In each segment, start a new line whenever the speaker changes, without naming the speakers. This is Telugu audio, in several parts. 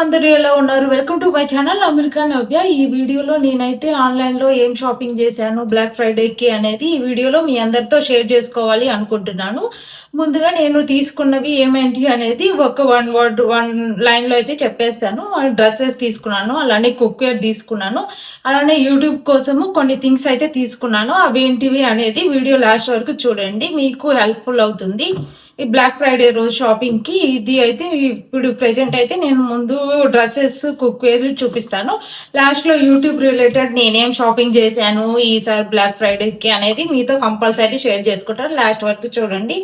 అందరూ ఎలా ఉన్నారు? Welcome to my channel America Navya. ఈ వీడియోలో నేనైతే ఆన్లైన్లో ఏం షాపింగ్ చేశాను బ్లాక్ ఫ్రైడేకి అనేది ఈ వీడియోలో మీ అందరితో షేర్ చేసుకోవాలి అనుకుంటున్నాను. ముందుగా నేను తీసుకున్నవి ఏమేంటి అనేది ఒక వన్ లైన్లో అయితే చెప్పేస్తాను. డ్రెస్సెస్ తీసుకున్నాను, అలానే కుక్వేర్ తీసుకున్నాను, అలానే యూట్యూబ్ కోసము కొన్ని థింగ్స్ అయితే తీసుకున్నాను. అవేంటివి అనేది వీడియో లాస్ట్ వరకు చూడండి, మీకు హెల్ప్ఫుల్ అవుతుంది. ఈ బ్లాక్ ఫ్రైడే రోజు షాపింగ్ కి ఇది అయితే ఇప్పుడు ప్రెసెంట్ అయితే నేను ముందు డ్రెస్సెస్ కుక్వేర్ చూపిస్తాను. లాస్ట్ లో యూట్యూబ్ రిలేటెడ్ నేనేం షాపింగ్ చేశాను ఈసారి బ్లాక్ ఫ్రైడే కి అనేది మీతో కంపల్సరీ షేర్ చేసుకుంటాను. లాస్ట్ వరకు చూడండి.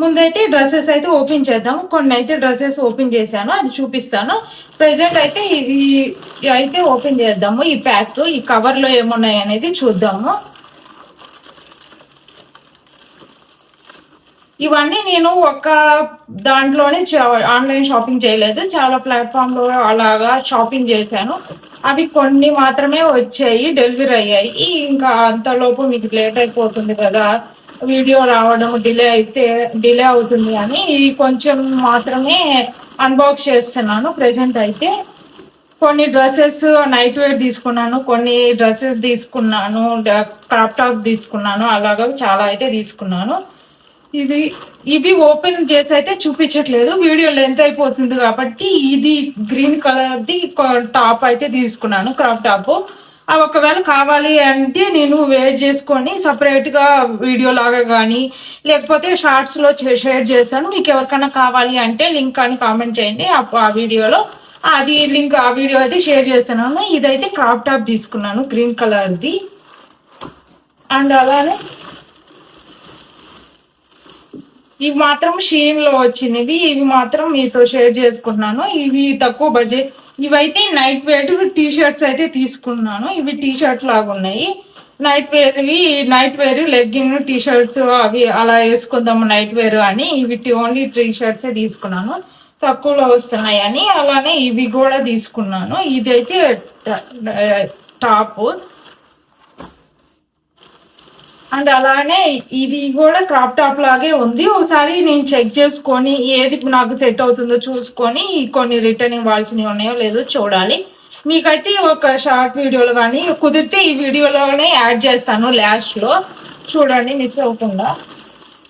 ముందైతే డ్రెస్సెస్ అయితే ఓపెన్ చేద్దాము. కొన్ని అయితే డ్రెస్సెస్ ఓపెన్ చేశాను, అది చూపిస్తాను. ప్రెసెంట్ అయితే ఇవి అయితే ఓపెన్ చేద్దాము. ఈ ప్యాక్ ఈ కవర్ లో ఏమున్నాయి అనేది చూద్దాము. ఇవన్నీ నేను ఒక దాంట్లోనే ఆన్లైన్ షాపింగ్ చేయలేదు, చాలా ప్లాట్ఫామ్ లో అలాగా షాపింగ్ చేశాను. అవి కొన్ని మాత్రమే వచ్చాయి, డెలివరీ అయ్యాయి. ఇంకా అంతలోపు మీకు లేట్ అయిపోతుంది కదా, వీడియో రావడం డిలే అవుతుంది అని కొంచెం మాత్రమే అన్బాక్స్ చేస్తున్నాను. ప్రెసెంట్ అయితే కొన్ని డ్రెస్సెస్ నైట్ వేర్ తీసుకున్నాను, కొన్ని డ్రెస్సెస్ తీసుకున్నాను, క్రాప్ టాప్ తీసుకున్నాను, అలాగా చాలా అయితే తీసుకున్నాను. ఇవి ఓపెన్ చేసి అయితే చూపించట్లేదు, వీడియో లెంత్ అయిపోతుంది కాబట్టి. ఇది గ్రీన్ కలర్ది టాప్ అయితే తీసుకున్నాను, క్రాప్ టాప్. అవి ఒకవేళ కావాలి అంటే నేను వేర్ చేసుకొని సపరేట్ గా వీడియో లాగా కానీ లేకపోతే షార్ట్స్ లో షేర్ చేశాను. మీకు ఎవరికైనా కావాలి అంటే లింక్ అని కామెంట్ చేయండి, ఆ వీడియోలో అది లింక్ ఆ వీడియో అయితే షేర్ చేస్తున్నాను. ఇదైతే క్రాప్ టాప్ తీసుకున్నాను, గ్రీన్ కలర్ది. అండ్ అలానే ఇవి మాత్రం షీన్ లో వచ్చినవి, ఇవి మాత్రం మీతో షేర్ చేసుకుంటున్నాను. ఇవి తక్కువ బడ్జెట్. ఇవైతే నైట్ వేర్ టీ షర్ట్స్ అయితే తీసుకున్నాను. ఇవి టీ షర్ట్ లాగా ఉన్నాయి. Night wear legging T shirt అవి అలా వేసుకుందాము నైట్ వేర్ అని. ఇవి ఓన్లీ టీ షర్ట్సే తీసుకున్నాను, తక్కువలో వస్తున్నాయి అని. అలానే ఇవి కూడా తీసుకున్నాను. ఇదైతే టాప్. అండ్ అలానే ఇది కూడా క్రాప్ టాప్ లాగే ఉంది. ఒకసారి నేను చెక్ చేసుకొని ఏది నాకు సెట్ అవుతుందో చూసుకొని కొన్ని రిటర్న్ ఇవ్వాల్సినవి ఉన్నాయో లేదో చూడాలి. మీకైతే ఒక షార్ట్ వీడియోలో కానీ కుదిరితే ఈ వీడియోలోనే యాడ్ చేస్తాను లాస్ట్ లో, చూడండి మిస్ అవ్వకుండా.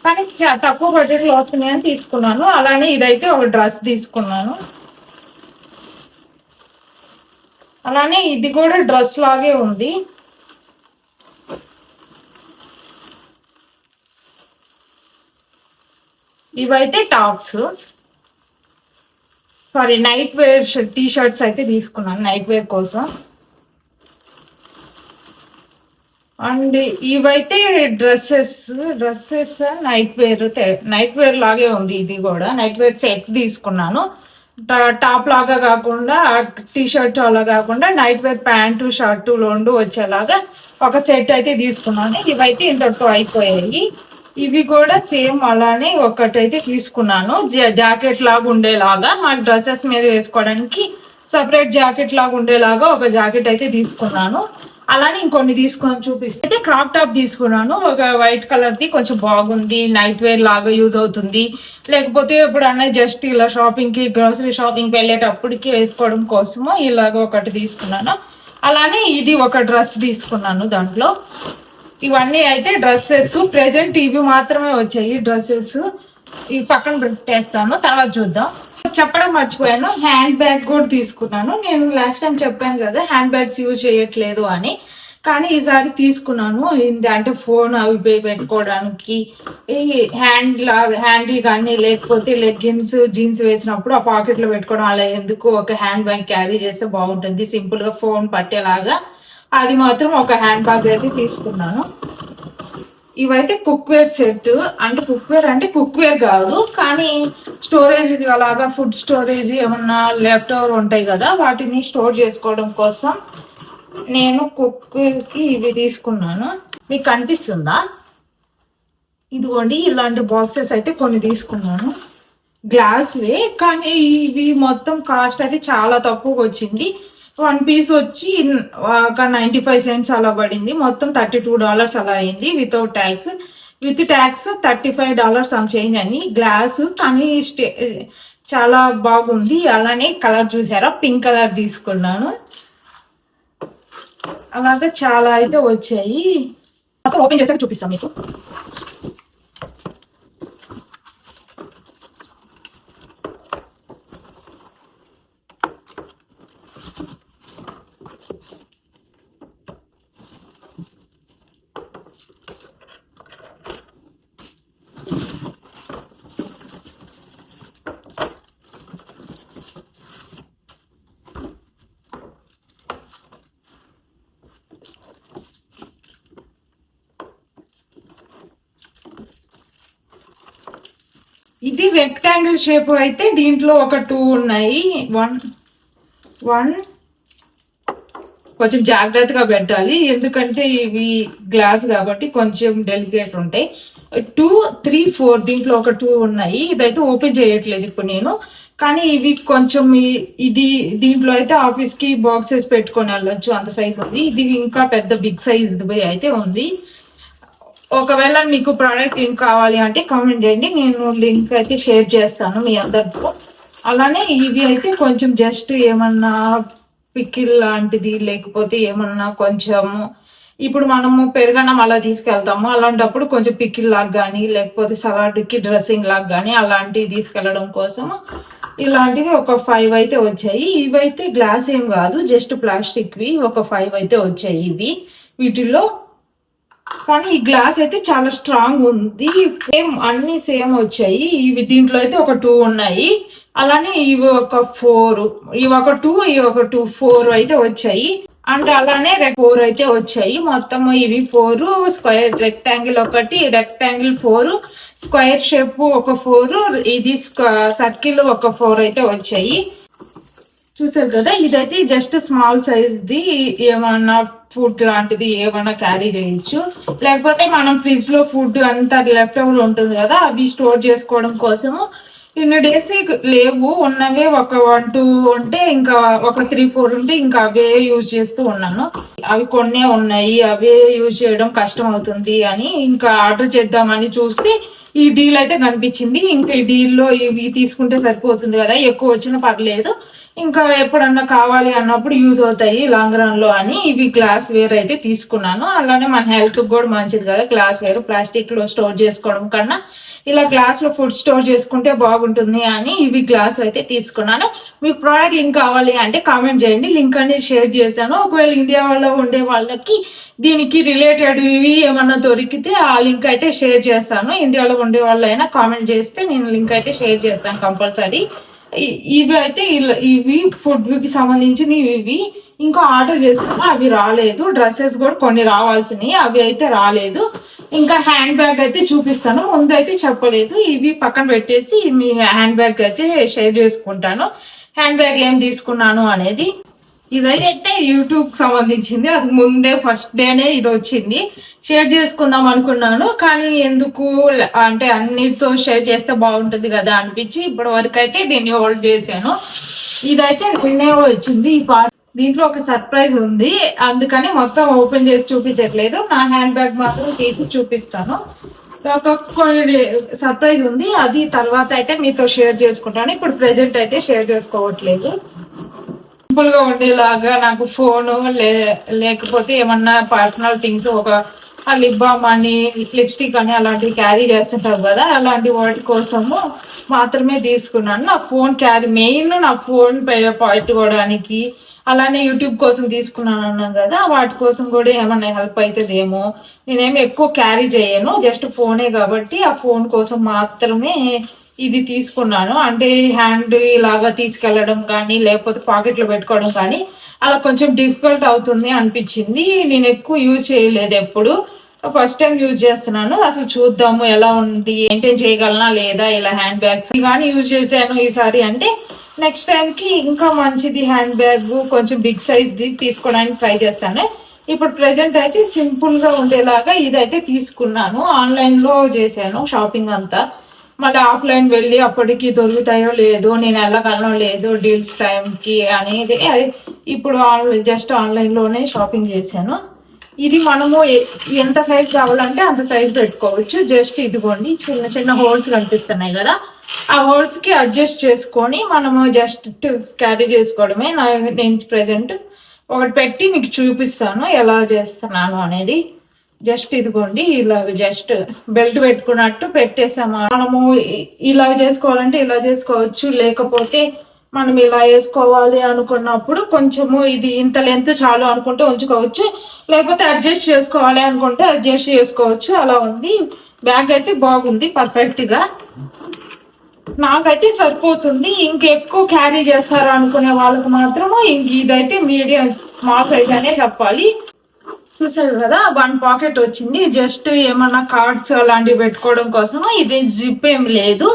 కానీ తక్కువ బడ్జెట్లో వస్తున్నాయని తీసుకున్నాను. అలానే ఇదైతే ఒక డ్రెస్ తీసుకున్నాను. అలానే ఇది కూడా డ్రెస్ లాగే ఉంది. ఇవైతే tops, sorry night wear T shirts అయితే తీసుకున్నాను నైట్ వేర్ కోసం. అండ్ ఇవైతే డ్రెస్సెస్ నైట్ వేర్ లాగే ఉంది. ఇది కూడా నైట్ వేర్ సెట్ తీసుకున్నాను. టాప్ లాగా కాకుండా టీ షర్ట్ అలా కాకుండా నైట్ వేర్ ప్యాంటు షర్టు రెండు వచ్చేలాగా ఒక సెట్ అయితే తీసుకున్నాను. ఇవైతే ఇంతటితో అయిపోయాయి. ఇవి కూడా సేమ్ అలానే ఒకటైతే తీసుకున్నాను, జాకెట్ లాగా ఉండేలాగా. మా డ్రెస్సెస్ మీద వేసుకోవడానికి సపరేట్ జాకెట్ లాగా ఉండేలాగా ఒక జాకెట్ అయితే తీసుకున్నాను. అలానే ఇంకొన్ని తీసుకుని చూపిస్తే క్రాప్ టాప్ తీసుకున్నాను, ఒక వైట్ కలర్ది. కొంచెం బాగుంది, నైట్ వేర్ లాగా యూజ్ అవుతుంది. లేకపోతే ఎప్పుడన్నా జస్ట్ ఇలా షాపింగ్ కి గ్రోసరీ షాపింగ్ వెళ్ళేటప్పటికి వేసుకోవడం కోసము ఇలాగ ఒకటి తీసుకున్నాను. అలానే ఇది ఒక డ్రెస్ తీసుకున్నాను దాంట్లో. ఇవన్నీ అయితే డ్రెస్సెస్. ప్రెసెంట్ ఇవి మాత్రమే వచ్చాయి డ్రెస్సెస్. ఇవి పక్కన పెట్టేస్తాను, తర్వాత చూద్దాం. చెప్పడం మర్చిపోయాను, హ్యాండ్ బ్యాగ్ కూడా తీసుకున్నాను. నేను లాస్ట్ టైం చెప్పాను కదా హ్యాండ్ బ్యాగ్స్ యూజ్ చేయట్లేదు అని, కానీ ఈసారి తీసుకున్నాను. అంటే ఫోన్ అవి పెట్టుకోవడానికి, ఈ హ్యాండీ కానీ లేకపోతే లెగ్గిన్స్ జీన్స్ వేసినప్పుడు ఆ పాకెట్ లో పెట్టుకోవడం అలా ఎందుకు ఒక హ్యాండ్ బ్యాగ్ క్యారీ చేస్తే బాగుంటుంది, సింపుల్ గా ఫోన్ పట్టేలాగా. అది మాత్రం ఒక హ్యాండ్ బ్యాగ్ అయితే తీసుకున్నాను. ఇవైతే కుక్వేర్ సెట్. అంటే కుక్వేర్ కాదు కానీ స్టోరేజ్ ఇది అలాగా, ఫుడ్ స్టోరేజ్ ఏమన్నా లెఫ్ట్ ఓవర్ ఉంటాయి కదా, వాటిని స్టోర్ చేసుకోవడం కోసం నేను కుక్వేర్ కి ఇవి తీసుకున్నాను. మీకు కనిపిస్తుందా? ఇదిగోండి, ఇలాంటి బాక్సెస్ అయితే కొన్ని తీసుకున్నాను, గ్లాస్వే. కానీ ఇవి మొత్తం కాస్ట్ అయితే చాలా తక్కువగా వచ్చింది. వన్ పీస్ వచ్చి ఒక 95 cents అలా పడింది. మొత్తం $32 అలా అయింది without tax. With tax $35 some change అని. గ్లాస్ కానీ చాలా బాగుంది. అలానే కలర్ చూసారా, పింక్ కలర్ తీసుకున్నాను. అలాగే చాలా అయితే వచ్చాయి. ఓపెన్ చేసాక చూపిస్తాను మీకు. ఇది రెక్టాంగిల్ షేప్ అయితే దీంట్లో ఒక 2 ఉన్నాయి. వన్ కొంచెం జాగ్రత్తగా పెట్టాలి, ఎందుకంటే ఇవి గ్లాస్ కాబట్టి కొంచెం డెలికేట్ ఉంటాయి. 2, 3, 4 దీంట్లో ఒక 2 ఉన్నాయి. ఇదైతే ఓపెన్ చేయట్లేదు ఇప్పుడు నేను, కానీ ఇవి కొంచెం ఇది దీంట్లో అయితే ఆఫీస్ కి బాక్సెస్ పెట్టుకొని వెళ్ళొచ్చు, అంత సైజ్ ఉంది. ఇది ఇంకా పెద్ద బిగ్ సైజ్ అయితే ఉంది. ఒకవేళ మీకు ప్రోడక్ట్ లింక్ కావాలి అంటే కామెంట్ చేయండి, నేను లింక్ అయితే షేర్ చేస్తాను మీ అందరితో. అలానే ఇవి అయితే కొంచెం జస్ట్ ఏమన్నా పికిల్ లాంటిది, లేకపోతే ఏమన్నా కొంచెం ఇప్పుడు మనము పెరుగన్నం అలా తీసుకెళ్తాము, అలాంటప్పుడు కొంచెం పికిల్ లాగా కానీ లేకపోతే సలాడ్కి డ్రెస్సింగ్ లాగా కానీ అలాంటివి తీసుకెళ్ళడం కోసం ఇలాంటివి ఒక 5 అయితే వచ్చాయి. ఇవైతే గ్లాస్ ఏం కాదు, జస్ట్ ప్లాస్టిక్వి ఒక 5 అయితే వచ్చాయి ఇవి. వీటిల్లో కానీ ఈ గ్లాస్ అయితే చాలా స్ట్రాంగ్ ఉంది. సేమ్ అన్ని సేమ్ వచ్చాయి. ఇవి దీంట్లో అయితే ఒక 2 ఉన్నాయి. అలానే ఇవి ఒక 4, ఇవి ఒక 2, ఇవి ఒక 2, 4 అయితే వచ్చాయి. అండ్ అలానే 4 అయితే వచ్చాయి. మొత్తం ఇవి 4 స్క్వేర్, రెక్టాంగిల్ ఒకటి, రెక్టాంగిల్ 4, స్క్వేర్ షేప్ ఒక 4, ఇది సర్కిల్ ఒక 4 అయితే వచ్చాయి. చూసారు కదా, ఇదైతే జస్ట్ స్మాల్ సైజ్ ది. ఏమన్నా ఫుడ్ లాంటిది ఏమన్నా క్యారీ చేయొచ్చు, లేకపోతే మనం ఫ్రిడ్జ్ లో ఫుడ్ అంతా లెఫ్ట్ ఓవర్ ఉంటుంది కదా, అవి స్టోర్ చేసుకోవడం కోసము. ఇన్ని డేస్ లేవు, ఉన్నవే ఒక 1, 2 ఉంటే, ఇంకా ఒక 3, 4 ఉంటే ఇంకా అవే యూజ్ చేస్తూ ఉన్నాను. అవి కొన్నే ఉన్నాయి, అవే యూజ్ చేయడం కష్టం అవుతుంది అని ఇంకా ఆర్డర్ చేద్దామని చూస్తే ఈ డీల్ అయితే కనిపించింది. ఇంకా ఈ డీల్లో ఇవి తీసుకుంటే సరిపోతుంది కదా, ఎక్కువ వచ్చినా పర్లేదు, ఇంకా ఎప్పుడన్నా కావాలి అన్నప్పుడు యూజ్ అవుతాయి లాంగ్ రన్ లో అని ఇవి గ్లాస్ వేర్ అయితే తీసుకున్నాను. అలానే మన హెల్త్ కూడా మంచిది కదా గ్లాస్ వేర్, ప్లాస్టిక్ లో స్టోర్ చేసుకోవడం కన్నా ఇలా గ్లాస్ లో ఫుడ్ స్టోర్ చేసుకుంటే బాగుంటుంది అని ఇవి గ్లాస్ అయితే తీసుకున్నాను. మీకు ప్రోడక్ట్ లింక్ కావాలి అంటే కామెంట్ చేయండి, లింక్ అనేది షేర్ చేశాను. ఒకవేళ ఇండియాలో ఉండే వాళ్ళకి దీనికి రిలేటెడ్ ఇవి ఏమన్నా దొరికితే ఆ లింక్ అయితే షేర్ చేస్తాను. ఇండియాలో ఉండే వాళ్ళు అయినా కామెంట్ చేస్తే నేను లింక్ అయితే షేర్ చేస్తాను కంపల్సరీ. ఇవి అయితే ఇవి ఫుడ్ కి సంబంధించినవి. ఇవి ఇంకా ఆర్డర్ చేస్తున్నా, అవి రాలేదు. డ్రెస్సెస్ కూడా కొన్ని రావాల్సినవి, అవి అయితే రాలేదు. ఇంకా హ్యాండ్ బ్యాగ్ అయితే చూపిస్తాను, ముందు అయితే చెప్పలేదు. ఇవి పక్కన పెట్టేసి మీ హ్యాండ్ బ్యాగ్ అయితే షేర్ చేసుకుంటాను, హ్యాండ్ బ్యాగ్ ఏం తీసుకున్నాను అనేది. ఇదైతే యూట్యూబ్ సంబంధించింది, అది ముందే ఫస్ట్ డేనే ఇది వచ్చింది. షేర్ చేసుకుందాం అనుకున్నాను, కానీ ఎందుకు అంటే అన్నిటితో షేర్ చేస్తే బాగుంటుంది కదా అనిపించి ఇప్పటి వరకు అయితే దీన్ని హోల్డ్ చేశాను. ఇదైతే నిన్నే వచ్చింది ఈ పార్ట్. దీంట్లో ఒక సర్ప్రైజ్ ఉంది, అందుకని మొత్తం ఓపెన్ చేసి చూపించట్లేదు, నా హ్యాండ్ బ్యాగ్ మాత్రం తీసి చూపిస్తాను. ఒక సర్ప్రైజ్ ఉంది, అది తర్వాత అయితే మీతో షేర్ చేసుకుంటాను. ఇప్పుడు ప్రెజెంట్ అయితే షేర్ చేసుకోవట్లేదు. సింపుల్ గా ఉండేలాగా నాకు ఫోన్ లేకపోతే ఏమన్నా పర్సనల్ థింగ్స్, ఒక లిప్ బామ్ అని, లిప్స్టిక్ అని అలాంటివి క్యారీ చేస్తుంటారు కదా, అలాంటి వాటి కోసము మాత్రమే తీసుకున్నాను. నా ఫోన్ క్యారీ మెయిన్, నా ఫోన్ పెట్టుకోవడానికి, అలానే యూట్యూబ్ కోసం తీసుకున్నాను అన్నాను కదా, వాటి కోసం కూడా ఏమన్నా హెల్ప్ అవుతుందేమో. నేనేమి ఎక్కువ క్యారీ చేయను, జస్ట్ ఫోనే కాబట్టి ఆ ఫోన్ కోసం మాత్రమే ఇది తీసుకున్నాను. అంటే హ్యాండ్ లాగా తీసుకెళ్లడం కానీ లేకపోతే పాకెట్ లో పెట్టుకోవడం కానీ అలా కొంచెం డిఫికల్ట్ అవుతుంది అనిపించింది. నేను ఎక్కువ యూజ్ చేయలేదు, ఎప్పుడు ఫస్ట్ టైం యూజ్ చేస్తున్నాను. అసలు చూద్దాము ఎలా ఉంది, మెయింటైన్ చేయగలనా లేదా ఇలా హ్యాండ్ బ్యాగ్స్ కానీ యూజ్ చేశాను ఈసారి. అంటే నెక్స్ట్ టైం కి ఇంకా మంచిది హ్యాండ్ బ్యాగ్, కొంచెం బిగ్ సైజ్ ది తీసుకోవడానికి ట్రై చేస్తాను. ఇప్పుడు ప్రెజెంట్ అయితే సింపుల్ గా ఉండేలాగా ఇదైతే తీసుకున్నాను. ఆన్లైన్ లో చేశాను షాపింగ్ అంతా, మళ్ళీ ఆఫ్లైన్ వెళ్ళి అప్పటికి దొరుకుతాయో లేదో, నేను వెళ్ళగలనో లేదో డీల్స్ టైంకి అనేది ఇప్పుడు జస్ట్ ఆన్లైన్లోనే షాపింగ్ చేశాను. ఇది మనము ఎంత సైజ్ కావాలంటే అంత సైజ్ పెట్టుకోవచ్చు. జస్ట్ ఇదిగోండి చిన్న చిన్న హోల్స్ కనిపిస్తున్నాయి కదా, ఆ హోల్స్ కి అడ్జస్ట్ చేసుకొని మనము జస్ట్ క్యారీ చేసుకోవడమే. నేను ప్రెసెంట్ ఒకటి పెట్టి మీకు చూపిస్తాను ఎలా చేస్తున్నాను అనేది. జస్ట్ ఇదిగోండి ఇలాగ జస్ట్ బెల్ట్ పెట్టుకున్నట్టు పెట్టేసాము. మనము ఇలా చేసుకోవాలంటే ఇలా చేసుకోవచ్చు, లేకపోతే మనం ఇలా వేసుకోవాలి అనుకున్నప్పుడు కొంచెము ఇది ఇంత లెంత్ చాలు అనుకుంటే ఉంచుకోవచ్చు, లేకపోతే అడ్జస్ట్ చేసుకోవాలి అనుకుంటే అడ్జస్ట్ చేసుకోవచ్చు. అలా ఉంది. బ్యాగ్ అయితే బాగుంది, పర్ఫెక్ట్ గా నాకైతే సరిపోతుంది. ఇంకెక్కువ క్యారీ చేస్తారు అనుకునే వాళ్ళకి మాత్రము ఇంక ఇదైతే మీడియం స్మాల్ సైజ్ అనే చెప్పాలి. చూసారు కదా, 1 పాకెట్ వచ్చింది. జస్ట్ ఏమన్నా కార్డ్స్ అలాంటివి పెట్టుకోవడం కోసం. ఇది జిప్ ఏం లేదు,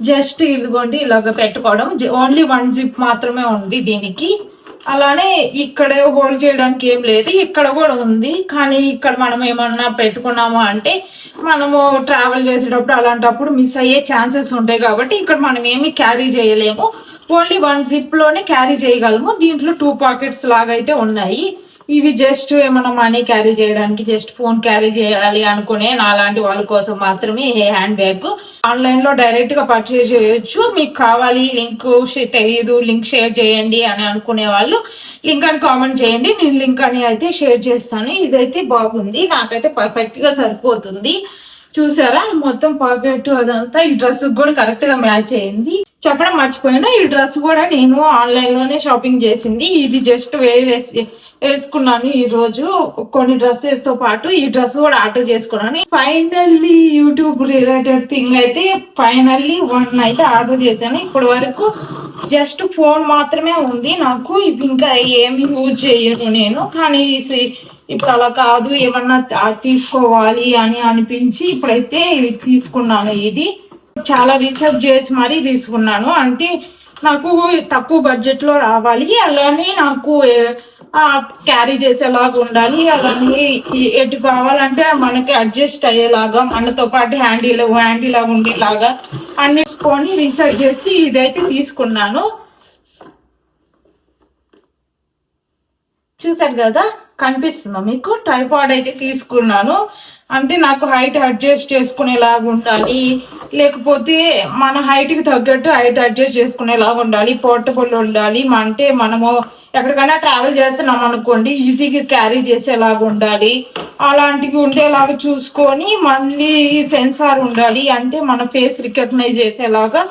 జస్ట్ ఇదిగోండి ఇలాగ పెట్టుకోవడం. ఓన్లీ 1 జిప్ మాత్రమే ఉంది దీనికి. అలానే ఇక్కడ హోల్డ్ చేయడానికి ఏం లేదు, ఇక్కడ కూడా ఉంది. కానీ ఇక్కడ మనం ఏమన్నా పెట్టుకున్నాము అంటే మనము ట్రావెల్ చేసేటప్పుడు అలాంటప్పుడు మిస్ అయ్యే ఛాన్సెస్ ఉంటాయి కాబట్టి ఇక్కడ మనం ఏమి క్యారీ చేయలేము. ఓన్లీ 1 జిప్ లోనే క్యారీ చేయగలము. దీంట్లో 2 పాకెట్స్ లాగా అయితే ఉన్నాయి. ఇవి జస్ట్ ఏమైనా మనీ క్యారీ చేయడానికి, జస్ట్ ఫోన్ క్యారీ చేయాలి అనుకునే నాలాంటి వాళ్ళ కోసం మాత్రమే ఈ హ్యాండ్ బ్యాగ్. ఆన్లైన్ లో డైరెక్ట్ గా పర్చేజ్ చేయొచ్చు. మీకు కావాలి లింక్ తెలియదు, లింక్ షేర్ చేయండి అని అనుకునే వాళ్ళు లింక్ అని కామెంట్ చేయండి, నేను లింక్ అని అయితే షేర్ చేస్తాను. ఇదైతే బాగుంది, నాకైతే పర్ఫెక్ట్ గా సరిపోతుంది. చూసారా మొత్తం పాకెట్ అదంతా. ఈ డ్రెస్ కూడా కరెక్ట్ గా మ్యాచ్ అయింది. చెప్పడం మర్చిపోయినా, ఈ డ్రెస్ కూడా నేను ఆన్లైన్ లోనే షాపింగ్ చేసింది. ఇది జస్ట్ వేసుకున్నాను ఈ రోజు. కొన్ని డ్రెస్సెస్ తో పాటు ఈ డ్రెస్ కూడా ఆర్డర్ చేసుకున్నాను. ఫైనల్లీ యూట్యూబ్ రిలేటెడ్ థింగ్ అయితే ఫైనల్లీ 1 అయితే ఆర్డర్ చేశాను. ఇప్పటి వరకు జస్ట్ ఫోన్ మాత్రమే ఉంది నాకు, ఇంకా ఏమి యూజ్ చేయను నేను. కానీ ఇప్పుడు అలా కాదు, ఏమన్నా తీసుకోవాలి అని అనిపించి ఇప్పుడైతే తీసుకున్నాను. ఇది చాలా రీసెర్చ్ చేసి మరీ తీసుకున్నాను. అంటే నాకు తక్కువ బడ్జెట్ లో రావాలి, అలానే నాకు క్యారీ చేసేలాగా ఉండాలి, అలానే ఎటు కావాలంటే మనకి అడ్జస్ట్ అయ్యేలాగా, మనతో పాటు హ్యాండీ లాగా ఉండేలాగా అన్నిటికొని రీసెర్చ్ చేసి ఇదైతే తీసుకున్నాను. చూసారు కదా, కనిపిస్తుందా మీకు? ట్రైపాడ్ అయితే తీసుకున్నాను. అంటే నాకు హైట్ అడ్జస్ట్ చేసుకునేలాగా ఉండాలి, లేకపోతే మన హైట్ కి తగ్గట్టు హైట్ అడ్జస్ట్ చేసుకునేలాగా ఉండాలి, పోర్టబుల్ ఉండాలి. అంటే మనము ఎక్కడికైనా ట్రావెల్ చేస్తున్నాం అనుకోండి, ఈజీగా క్యారీ చేసేలాగా ఉండాలి. అలాంటివి ఉండేలాగా చూసుకొని మళ్ళీ సెన్సార్ ఉండాలి, అంటే మన ఫేస్ రికగ్నైజ్ చేసేలాగా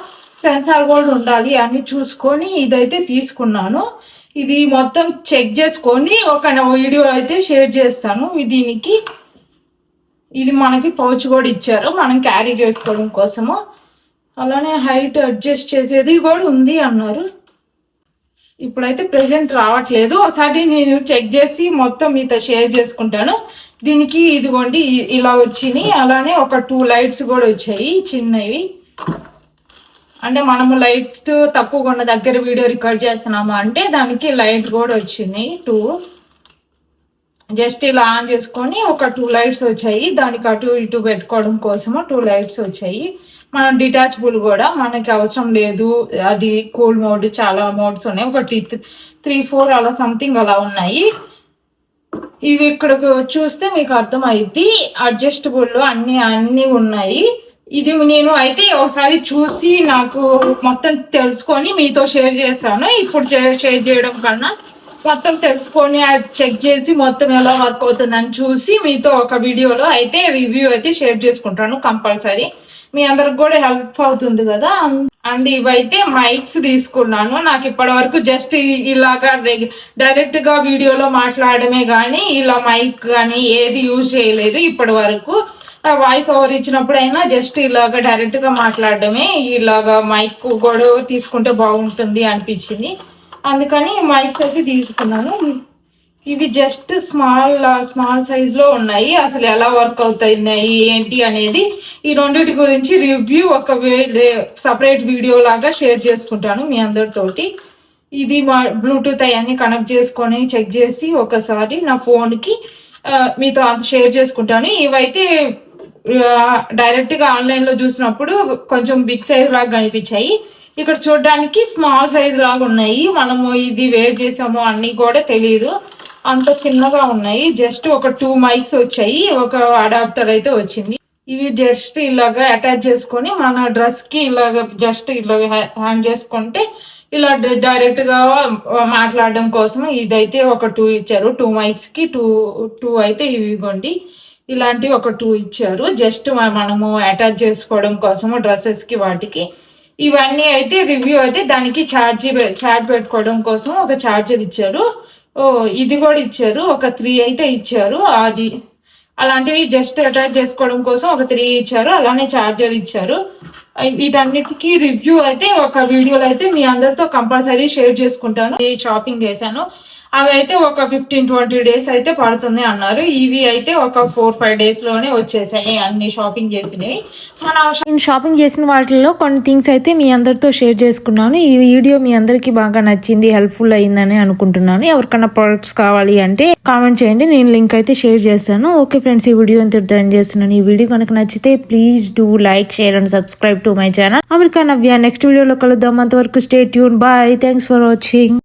సెన్సార్ కూడా ఉండాలి అని చూసుకొని ఇదైతే తీసుకున్నాను. ఇది మొత్తం చెక్ చేసుకొని ఒక వీడియో అయితే షేర్ చేస్తాను. దీనికి ఇది మనకి పౌచ్ కూడా ఇచ్చారు మనం క్యారీ చేసుకోవడం కోసము. అలానే హైట్ అడ్జస్ట్ చేసేది కూడా ఉంది అన్నారు. ఇప్పుడైతే ప్రెసెంట్ రావట్లేదు, ఒకసారి నేను చెక్ చేసి మొత్తం మీతో షేర్ చేసుకుంటాను. దీనికి ఇదిగోండి ఇలా వచ్చినాయి. అలానే ఒక 2 లైట్స్ కూడా వచ్చాయి చిన్నవి. అంటే మనము లైట్ తక్కువగా ఉన్న దగ్గర వీడియో రికార్డ్ చేస్తున్నాము అంటే దానికి లైట్ కూడా వచ్చినాయి 2. జస్ట్ ఇలా ఆన్ చేసుకొని ఒక 2 లైట్స్ వచ్చాయి. దానికి అటు ఇటు పెట్టుకోవడం కోసము 2 లైట్స్ వచ్చాయి. మనం డిటాచబుల్ కూడా, మనకి అవసరం లేదు. అది కూల్ మోడ్, చాలా మోడ్స్ ఉన్నాయి, ఒకటి 3-4 అలా సంథింగ్ అలా ఉన్నాయి. ఇవి ఇక్కడ చూస్తే మీకు అర్థమైద్ది. అడ్జస్టబుల్ అన్ని ఉన్నాయి. ఇది నేను అయితే ఒకసారి చూసి నాకు మొత్తం తెలుసుకొని మీతో షేర్ చేస్తాను. ఇప్పుడు షేర్ చేయడం కన్నా మొత్తం తెలుసుకొని చెక్ చేసి మొత్తం ఎలా వర్క్ అవుతుందని చూసి మీతో ఒక వీడియోలో అయితే రివ్యూ అయితే షేర్ చేసుకుంటాను కంపల్సరీ. మీ అందరికి కూడా హెల్ప్ అవుతుంది కదా. అండ్ ఇవైతే మైక్స్ తీసుకున్నాను. నాకు ఇప్పటి వరకు జస్ట్ ఇలాగా డైరెక్ట్ గా వీడియోలో మాట్లాడమే గానీ ఇలా మైక్ కానీ ఏది యూజ్ చేయలేదు ఇప్పటి వరకు. వాయిస్ ఓవర్ ఇచ్చినప్పుడైనా జస్ట్ ఇలాగా డైరెక్ట్ గా మాట్లాడడమే. ఇలాగా మైక్ కూడా తీసుకుంటే బాగుంటుంది అనిపించింది, అందుకని మైక్స్ అయితే తీసుకున్నాను. ఇవి జస్ట్ స్మాల్ సైజ్ లో ఉన్నాయి. అసలు ఎలా వర్క్ అవుతున్నాయి ఏంటి అనేది ఈ రెండింటి గురించి రివ్యూ ఒక సపరేట్ వీడియో లాగా షేర్ చేసుకుంటాను మీ అందరితోటి. ఇది బ్లూటూత్ అవన్నీ కనెక్ట్ చేసుకొని చెక్ చేసి ఒకసారి నా ఫోన్ కి మీతో అంత షేర్ చేసుకుంటాను. ఇవైతే డైరెక్ట్ గా ఆన్లైన్ లో చూసినప్పుడు కొంచెం బిగ్ సైజ్ లాగా కనిపించాయి, ఇక్కడ చూడడానికి స్మాల్ సైజ్ లాగా ఉన్నాయి. మనము ఇది వేర్ చేసాము అన్ని కూడా తెలియదు, అంత చిన్నగా ఉన్నాయి. జస్ట్ ఒక 2 మైక్స్ వచ్చాయి, ఒక అడాప్టర్ అయితే వచ్చింది. ఇవి జస్ట్ ఇలాగా అటాచ్ చేసుకొని మన డ్రెస్ కి ఇలాగ జస్ట్ ఇలాగ హ్యాండ్ చేసుకుంటే ఇలా డైరెక్ట్ గా మాట్లాడడం కోసం ఇదైతే ఒక 2 ఇచ్చారు. 2 మైక్స్ కి టూ అయితే ఇవిగోండి ఇలాంటి ఒక 2 ఇచ్చారు. జస్ట్ మనము అటాచ్ చేసుకోవడం కోసము డ్రెస్సెస్ కి వాటికి. ఇవన్నీ అయితే రివ్యూ అయితే దానికి ఛార్జ్ పెట్టుకోవడం కోసం ఒక ఛార్జర్ ఇచ్చారు. ఇది కూడా ఇచ్చారు. ఒక 3 అయితే ఇచ్చారు. అది అలాంటివి జస్ట్ అటాచ్ చేసుకోవడం కోసం ఒక 3 ఇచ్చారు. అలానే ఛార్జర్ ఇచ్చారు. వీటన్నిటికీ రివ్యూ అయితే ఒక వీడియోలో అయితే మీ అందరితో కంపల్సరీ షేర్ చేసుకుంటాను. షాపింగ్ చేశాను. అవి అయితే ఒక 15-20 డేస్ అయితే పడుతుంది అన్నారు. ఇవి అయితే ఒక 4-5 డేస్ లోనే వచ్చేసాయి అన్ని షాపింగ్ చేసినవి.
నేను షాపింగ్ చేసిన వాటిల్లో కొన్ని థింగ్స్ అయితే మీ అందరితో షేర్ చేసుకున్నాను. ఈ వీడియో మీ అందరికి బాగా నచ్చింది, హెల్ప్ఫుల్ అయిందని అనుకుంటున్నాను. ఎవరికైనా ప్రొడక్ట్స్ కావాలి అంటే కామెంట్ చేయండి, నేను లింక్ అయితే షేర్ చేస్తాను. ఓకే ఫ్రెండ్స్, ఈ వీడియో ఎంత ఎండ్ చేస్తున్నాను. ఈ వీడియో కనుక నచ్చితే please do like, share and subscribe to my channel. America Navya. Next వీడియోలో కలుద్దాం. అంతవరకు stay tune. Bye. Thanks for watching.